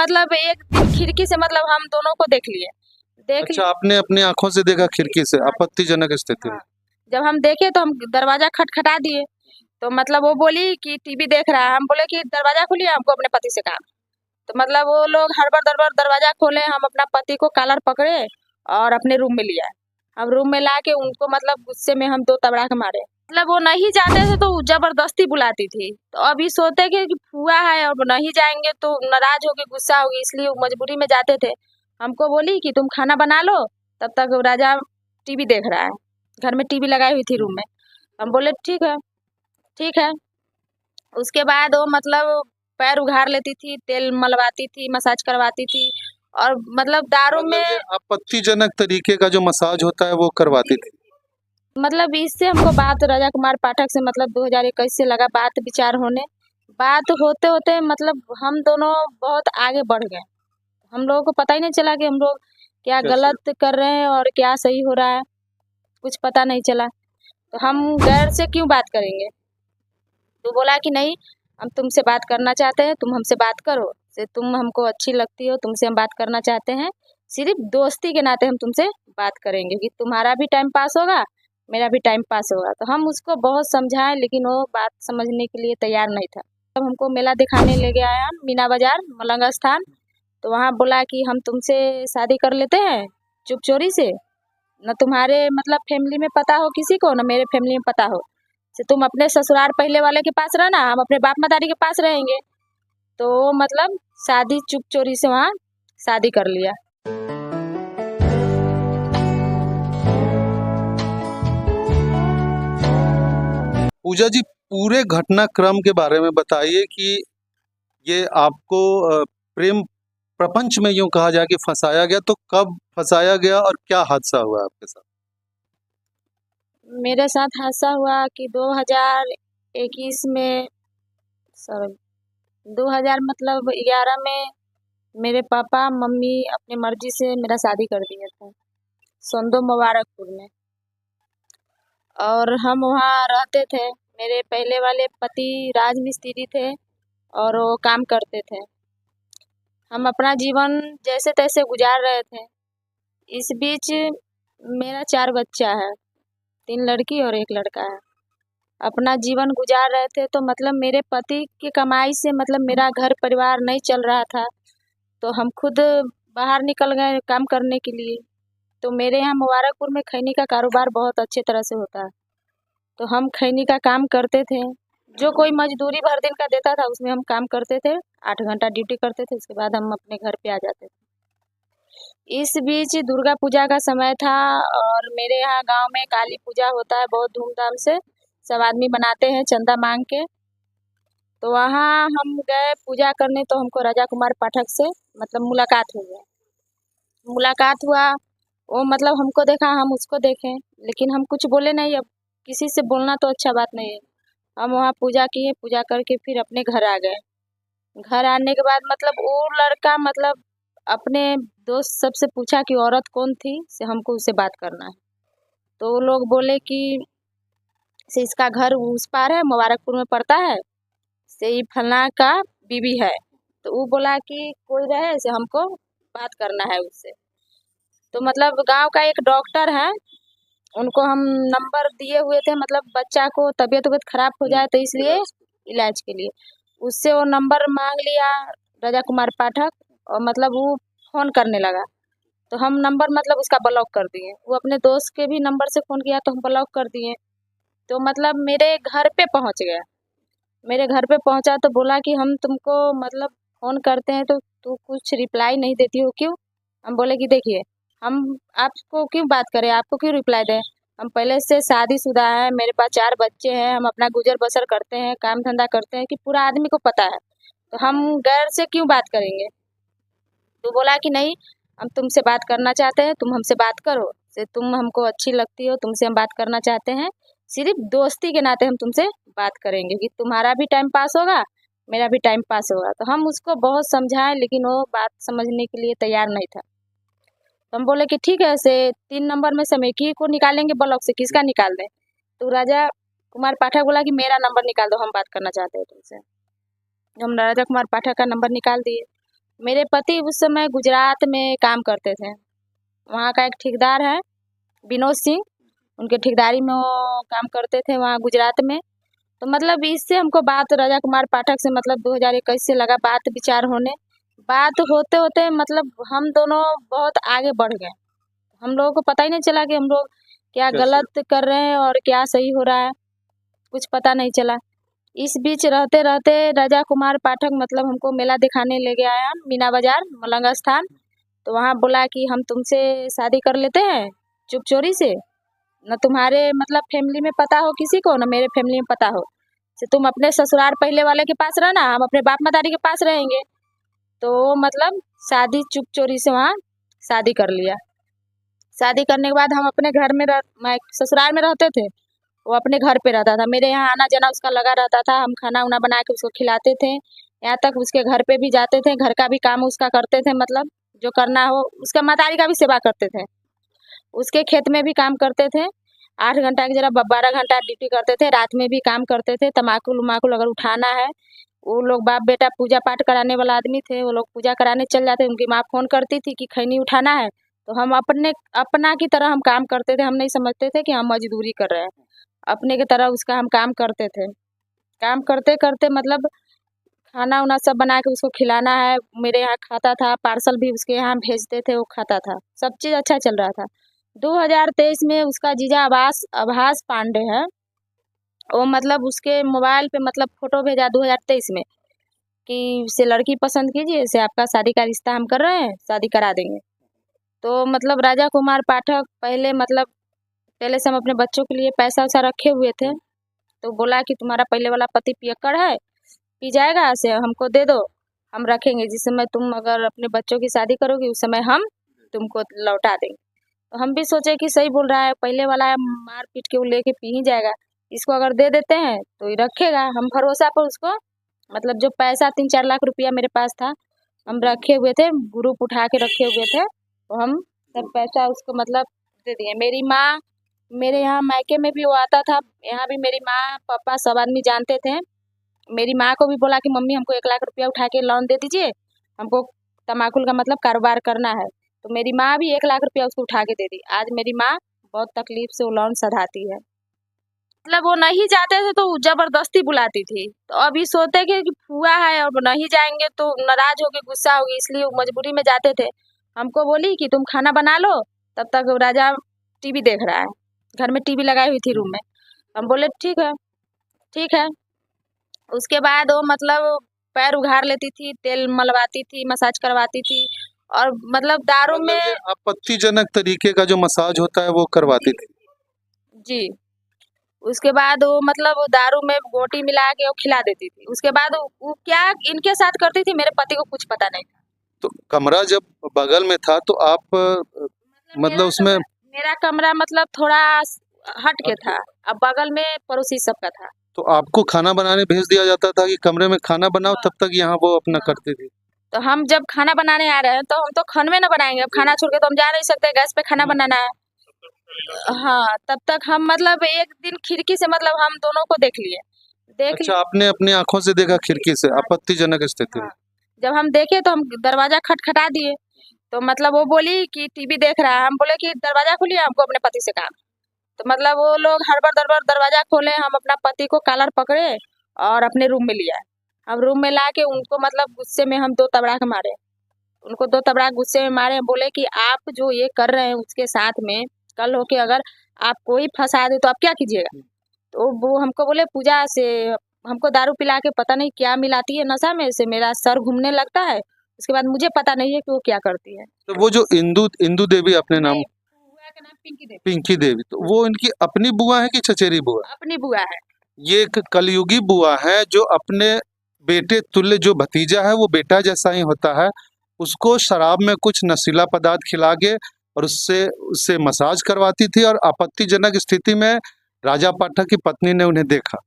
मतलब एक दिन खिड़की से मतलब हम दोनों को देख लिए। अच्छा, आपने अपनी आंखों से देखा खिड़की से? आपत्तिजनक स्थिति में। हाँ, जब हम देखे तो हम दरवाजा खटखटा दिए, तो मतलब वो बोली कि टीवी देख रहा है। हम बोले कि दरवाजा खोलिए, हमको अपने पति से काम। तो मतलब वो लोग हड़बड़ दड़बड़ दरवाजा खोले, हम अपना पति को कॉलर पकड़े और अपने रूम में लिया। हम रूम में ला के उनको मतलब गुस्से में हम 2 तबड़ाक मारे। मतलब वो नहीं जाते थे तो जबरदस्ती बुलाती थी। तो अभी सोते कि फुआ है और नहीं जाएंगे तो नाराज होगी, गुस्सा होगी, इसलिए वो मजबूरी में जाते थे। हमको बोली कि तुम खाना बना लो, तब तक राजा टीवी देख रहा है। घर में टीवी लगाई हुई थी रूम में। हम बोले ठीक है, ठीक है। उसके बाद वो मतलब पैर उघाड़ लेती थी, तेल मलवाती थी, मसाज करवाती थी और मतलब दारू मतलब में ये आपत्तिजनक तरीके का जो मसाज होता है वो करवाती थी। मतलब इससे हमको बात राजा कुमार पाठक से मतलब 2021 से लगा बात विचार होने। बात होते होते मतलब हम दोनों बहुत आगे बढ़ गए। हम लोगों को पता ही नहीं चला कि हम लोग क्या कैसे? गलत कर रहे हैं और क्या सही हो रहा है, कुछ पता नहीं चला। तो हम गैर से क्यों बात करेंगे? तो बोला कि नहीं, हम तुमसे बात करना चाहते हैं, तुम हमसे बात करो। से तुम हमको अच्छी लगती हो, तुमसे हम बात करना चाहते हैं। सिर्फ दोस्ती के नाते हम तुमसे बात करेंगे कि तुम्हारा भी टाइम पास होगा, मेरा भी टाइम पास होगा। तो हम उसको बहुत समझाए लेकिन वो बात समझने के लिए तैयार नहीं था। तब हमको मेला दिखाने ले गया है मीना बाजार मलंग स्थान। तो वहाँ बोला कि हम तुमसे शादी कर लेते हैं चुप चोरी से, न तुम्हारे मतलब फैमिली में पता हो किसी को, न मेरे फैमिली में पता हो। से तुम अपने ससुराल पहले वाले के पास रहना, हम अपने बाप मदारी के पास रहेंगे। तो मतलब शादी चुप चोरी से वहाँ शादी कर लिया। पूजा जी, पूरे घटनाक्रम के बारे में बताइए कि ये आपको प्रेम प्रपंच में यूं कहा जाए कि फंसाया गया, तो कब फंसाया गया और क्या हादसा हुआ आपके साथ? मेरे साथ हादसा हुआ कि 2021 में, सॉरी, 2000 मतलब 11 में मेरे पापा मम्मी अपनी मर्जी से मेरा शादी कर दिए थे संदो मुबारकपुर में। और हम वहाँ रहते थे। मेरे पहले वाले पति राज मिस्त्री थे और वो काम करते थे। हम अपना जीवन जैसे तैसे गुजार रहे थे। इस बीच मेरा 4 बच्चा है, 3 लड़की और 1 लड़का है। अपना जीवन गुजार रहे थे तो मतलब मेरे पति की कमाई से मतलब मेरा घर परिवार नहीं चल रहा था। तो हम खुद बाहर निकल गए काम करने के लिए। तो मेरे यहाँ मुबारकपुर में खैनी का कारोबार बहुत अच्छे तरह से होता है। तो हम खैनी का काम करते थे। जो कोई मजदूरी भर दिन का देता था उसमें हम काम करते थे। 8 घंटा ड्यूटी करते थे, उसके बाद हम अपने घर पे आ जाते थे। इस बीच दुर्गा पूजा का समय था और मेरे यहाँ गांव में काली पूजा होता है बहुत धूमधाम से। सब आदमी बनाते हैं चंदा मांग के। तो वहाँ हम गए पूजा करने तो हमको राजा कुमार पाठक से मतलब मुलाकात हो गया। मुलाकात हुआ, वो मतलब हमको देखा, हम उसको देखे, लेकिन हम कुछ बोले नहीं। अब किसी से बोलना तो अच्छा बात नहीं है। हम वहाँ पूजा किए, पूजा करके फिर अपने घर आ गए। घर आने के बाद मतलब वो लड़का मतलब अपने दोस्त सबसे पूछा कि औरत कौन थी, से हमको उससे बात करना है। तो वो लोग बोले कि से इसका घर उस पार है, मुबारकपुर में पड़ता है, से ये फलना का बीवी है। तो वो बोला कि कोई रहे से हमको बात करना है उससे। तो मतलब गांव का एक डॉक्टर है, उनको हम नंबर दिए हुए थे मतलब बच्चा को तबीयत वबीयत खराब हो जाए तो इसलिए इलाज के लिए। उससे वो नंबर मांग लिया राजा कुमार पाठक और मतलब वो फ़ोन करने लगा। तो हम नंबर मतलब उसका ब्लॉक कर दिए। वो अपने दोस्त के भी नंबर से फ़ोन किया तो हम ब्लॉक कर दिए। तो मतलब मेरे घर पे पहुंच गया। मेरे घर पे पहुंचा तो बोला कि हम तुमको मतलब फ़ोन करते हैं तो तू कुछ रिप्लाई नहीं देती हो क्यों? हम बोले कि देखिए, हम आपको क्यों बात करें, आपको क्यों रिप्लाई दें? हम पहले से शादीशुदा हैं, मेरे पास 4 बच्चे हैं, हम अपना गुजर बसर करते हैं, काम धंधा करते हैं कि पूरा आदमी को पता है। तो हम गैर से क्यों बात करेंगे? तो बोला कि नहीं, हम तुमसे बात करना चाहते हैं, तुम हमसे बात करो। से तुम हमको अच्छी लगती हो, तुमसे हम बात करना चाहते हैं। सिर्फ दोस्ती के नाते हम तुमसे बात करेंगे कि तुम्हारा भी टाइम पास होगा, मेरा भी टाइम पास होगा। तो हम उसको बहुत समझाए लेकिन वो बात समझने के लिए तैयार नहीं था। तो हम बोले कि ठीक है, से 3 नंबर में से हम एक ही को निकालेंगे ब्लॉक से, किसका निकाल दें? तो राजा कुमार पाठक बोला कि मेरा नंबर निकाल दो, हम बात करना चाहते हैं तुमसे। हम राजा कुमार पाठक का नंबर निकाल दिए। मेरे पति उस समय गुजरात में काम करते थे। वहाँ का एक ठेकेदार है विनोद सिंह, उनके ठेकेदारी में वो काम करते थे वहाँ गुजरात में। तो मतलब इससे हमको बात राजा कुमार पाठक से मतलब 2021 से लगा बात विचार होने। बात होते होते मतलब हम दोनों बहुत आगे बढ़ गए। हम लोगों को पता ही नहीं चला कि हम लोग क्या कैसे? गलत कर रहे हैं और क्या सही हो रहा है, कुछ पता नहीं चला। इस बीच रहते रहते राजा कुमार पाठक मतलब हमको मेला दिखाने ले गया है मीना बाजार मलंग स्थान। तो वहाँ बोला कि हम तुमसे शादी कर लेते हैं चुप चोरी से, न तुम्हारे मतलब फैमिली में पता हो किसी को, न मेरे फैमिली में पता हो, से तुम अपने ससुराल पहले वाले के पास रहना, हम अपने बाप मतारी के पास रहेंगे। तो मतलब शादी चुप चोरी से वहाँ शादी कर लिया। शादी करने के बाद हम अपने घर में मैं ससुराल में रहते थे, वो अपने घर पे रहता था। मेरे यहाँ आना जाना उसका लगा रहता था, हम खाना उना बना के उसको खिलाते थे, यहाँ तक उसके घर पे भी जाते थे, घर का भी काम उसका करते थे, मतलब जो करना हो उसका मतारी का भी सेवा करते थे, उसके खेत में भी काम करते थे। 8 घंटा की जगह 12 घंटा ड्यूटी करते थे, रात में भी काम करते थे। तमाकुल उमाकुल अगर उठाना है, वो लोग बाप बेटा पूजा पाठ कराने वाला आदमी थे, वो लोग पूजा कराने चल जाते। उनकी माँ फ़ोन करती थी कि खैनी उठाना है, तो हम अपना की तरह हम काम करते थे। हम नहीं समझते थे कि हम मजदूरी कर रहे हैं, अपने की तरह उसका हम काम करते थे। काम करते करते मतलब खाना उना सब बना के उसको खिलाना है, मेरे यहाँ खाता था, पार्सल भी उसके यहाँ भेजते थे, वो खाता था, सब चीज़ अच्छा चल रहा था। 2023 में उसका जीजा आभास पांडे है, वो मतलब उसके मोबाइल पे मतलब फ़ोटो भेजा 2023 में कि इससे लड़की पसंद कीजिए, इससे आपका शादी का रिश्ता हम कर रहे हैं, शादी करा देंगे। तो मतलब राजा कुमार पाठक पहले से हम अपने बच्चों के लिए पैसा वैसा रखे हुए थे। तो बोला कि तुम्हारा पहले वाला पति पियक्कड़ है, पी जाएगा, से हमको दे दो, हम रखेंगे, जिस समय तुम अगर अपने बच्चों की शादी करोगी उस समय हम तुमको लौटा देंगे। तो हम भी सोचे कि सही बोल रहा है, पहले वाला है, मार पीट के वो लेके पी ही जाएगा, इसको अगर दे देते हैं तो ये रखेगा। हम भरोसा पर उसको मतलब जो पैसा 3-4 लाख रुपया मेरे पास था, हम रखे हुए थे, ग्रुप उठा के रखे हुए थे, तो हम सब पैसा उसको मतलब दे दिए। मेरी माँ, मेरे यहाँ मायके में भी वो आता था, यहाँ भी मेरी माँ पापा सब आदमी जानते थे। मेरी माँ को भी बोला कि मम्मी हमको 1 लाख रुपया उठा के लोन दे दीजिए, हमको तमाकुल का मतलब कारोबार करना है। तो मेरी माँ भी 1 लाख रुपया उसको उठा के दे दी। आज मेरी माँ बहुत तकलीफ से वो लोन सधाती है। मतलब वो नहीं जाते थे तो जबरदस्ती बुलाती थी। तो अभी सोचते कि फुआ है और नहीं जाएंगे तो नाराज होगी, गुस्सा होगी, इसलिए वो मजबूरी में जाते थे। हमको बोली कि तुम खाना बना लो, तब तक राजा टीवी देख रहा है, घर में टीवी लगाई हुई थी रूम में। हम बोले ठीक है, ठीक है। उसके बाद वो मतलब पैर उघाड़ लेती थी, तेल मलवाती थी, मसाज करवाती थी, और मतलब दारू मतलब में ये आपत्तिजनक तरीके का जो मसाज होता है वो करवाती थी। जी। उसके बाद वो मतलब दारू में गोटी मिला के वो खिला देती थी। उसके बाद वो क्या इनके साथ करती थी, मेरे पति को कुछ पता नहीं था। तो कमरा जब बगल में था तो आप मतलब उसमें मेरा कमरा मतलब थोड़ा हट के था, अब बगल में पड़ोसी सबका था। तो आपको खाना बनाने भेज दिया जाता था कि कमरे में खाना बनाओ, तब तक यहाँ वो अपना करती थी। तो हम जब खाना बनाने आ रहे हैं तो हम तो खाने में ना बनाएंगे, अब खाना छोड़ के तो हम जा नहीं सकते, गैस पे खाना बनाना है। हाँ, तब तक हम मतलब एक दिन खिड़की से मतलब हम दोनों को देख लिए, अच्छा, आपने अपनी आंखों से देखा खिड़की से आपत्तिजनक स्थिति में। हाँ, जब हम देखे तो हम दरवाजा खटखटा दिए, तो मतलब वो बोली कि टीवी देख रहा है, हम बोले कि दरवाजा खोलिए, हमको अपने पति से काम। तो मतलब वो लोग हड़बड़ दड़बड़ दरवाजा खोले, हम अपना पति को कॉलर पकड़े और अपने रूम में लिया। हम रूम में ला के उनको मतलब गुस्से में हम 2 तबड़ाक मारे, उनको 2 तबड़ाक गुस्से में मारे, बोले कि आप जो ये कर रहे हैं उसके साथ में कल हो के अगर आप कोई फंसा दे तो आप क्या कीजिएगा। तो वो हमको बोले पूजा से हमको दारू पिला के पता नहीं क्या मिलाती है नशा में, से मेरा सर घूमने लगता है, उसके बाद मुझे पता नहीं है कि वो क्या करती है। तो वो जो इंदु इंदु देवी अपने नाम, बुआ का नाम पिंकी देवी। पिंकी देवी, तो वो इनकी अपनी बुआ है कि चचेरी बुआ? अपनी बुआ है। ये एक कलयुगी बुआ है जो अपने बेटे तुल्य, जो भतीजा है वो बेटा जैसा ही होता है, उसको शराब में कुछ नशीला पदार्थ खिला के और उससे उससे मसाज करवाती थी, और आपत्तिजनक स्थिति में राजा पाठक की पत्नी ने उन्हें देखा।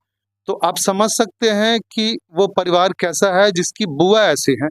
तो आप समझ सकते हैं कि वो परिवार कैसा है जिसकी बुआ ऐसी है।